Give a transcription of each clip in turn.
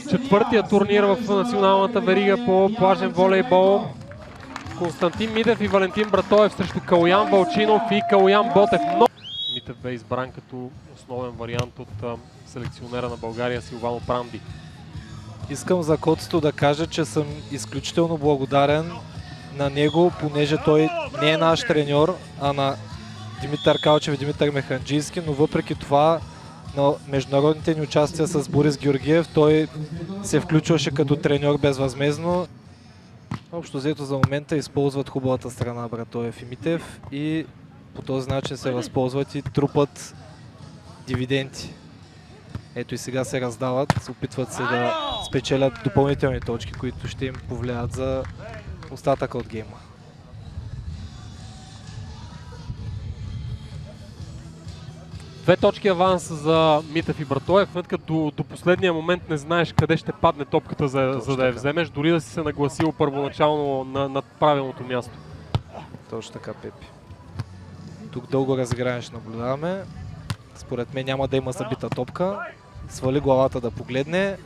четвъртия турнир в националната верига по плажен волейбол. Константин Митев и Валентин Братоев срещу Калоян Вълчинов и Калоян Ботев. Митев бе избран като основен вариант от селекционера на България Силвано Пранди. Искам за Коцето да кажа, че съм изключително благодарен на него, понеже той не е наш треньор, а на Димитър Калчев и Димитър Механджийски, но въпреки това на международните ни участия с Борис Георгиев той се включваше като треньор безвъзмездно. Общо взето за момента използват хубавата страна Братоев и Митев и по този начин се възползват и трупат дивиденти. Ето и сега се раздават, опитват се да спечелят допълнителни точки, които ще им повлият за остатъка от гейма. Две точки аванс за Митев и Братоев, като до последния момент не знаеш къде ще падне топката, за да я вземеш, дори да си се нагласил първоначално на правилното място. Точно така, Пепи. Тук дълго разиграние ще наблюдаваме. Според мен няма да има забита топка. Свали главата да погледне.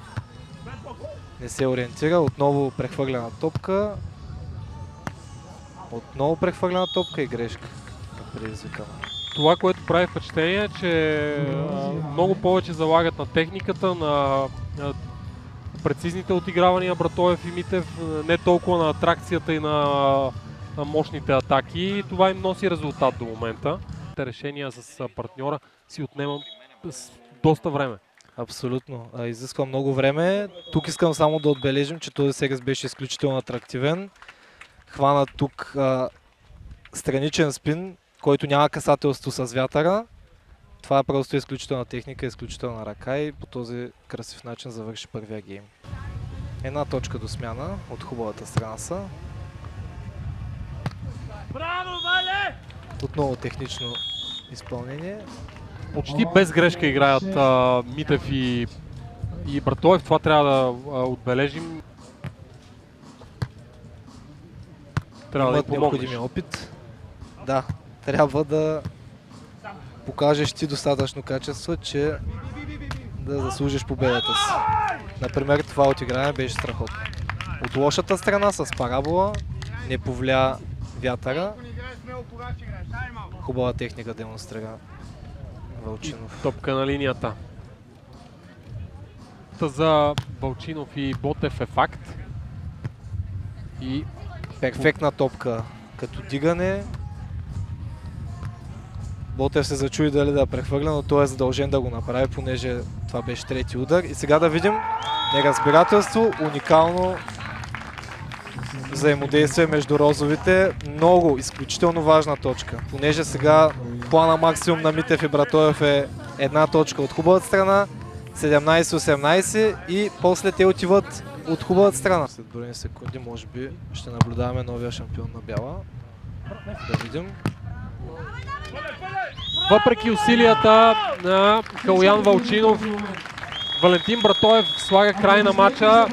Не се ориентира. Отново прехвърлена топка. Отново прехвърлена топка и грешка. Предизвикана. Това, което прави впечатление е, че много повече залагат на техниката, на прецизните отигравания Братоев и Митев, не толкова на атракцията и на мощните атаки. Това им носи резултат до момента. Решения с партньора си отнема доста време. Абсолютно. Изисква много време. Тук искам само да отбележим, че този сервис беше изключително атрактивен. Хвана тук страничен спин, който няма касателство с вятъра. Това е просто изключителна техника, изключителна ръка и по този красив начин завърши първия гейм. Една точка до смяна от хубавата страна са. Браво, Вале! Отново технично изпълнение. Почти без грешка играят Митев и Братоев. Това трябва да отбележим. Трябва Имат да им помогнеш. необходимия опит. Да, трябва да покажеш ти достатъчно качество, че да заслужиш победата си. Например, това отиграние беше страхотно. От лошата страна с парабола не повлия вятъра. Хубава техника демонстрира Вълчинов. Топка на линията. За Вълчинов и Ботев е факт. И перфектна топка като дигане. Ботев се зачуди дали да прехвърля, но той е задължен да го направи, понеже това беше трети удар. И сега да видим неразбирателство, уникално взаимодействие между розовите. Много, изключително важна точка. Понеже сега плана максимум на Митев и Братоев е една точка от хубавата страна, 17-18 и после те отиват от хубавата страна. След броени секунди може би ще наблюдаваме новия шампион на бяла. Да видим. въпреки усилията на Калоян Вълчинов, Валентин Братоев слага край на матча.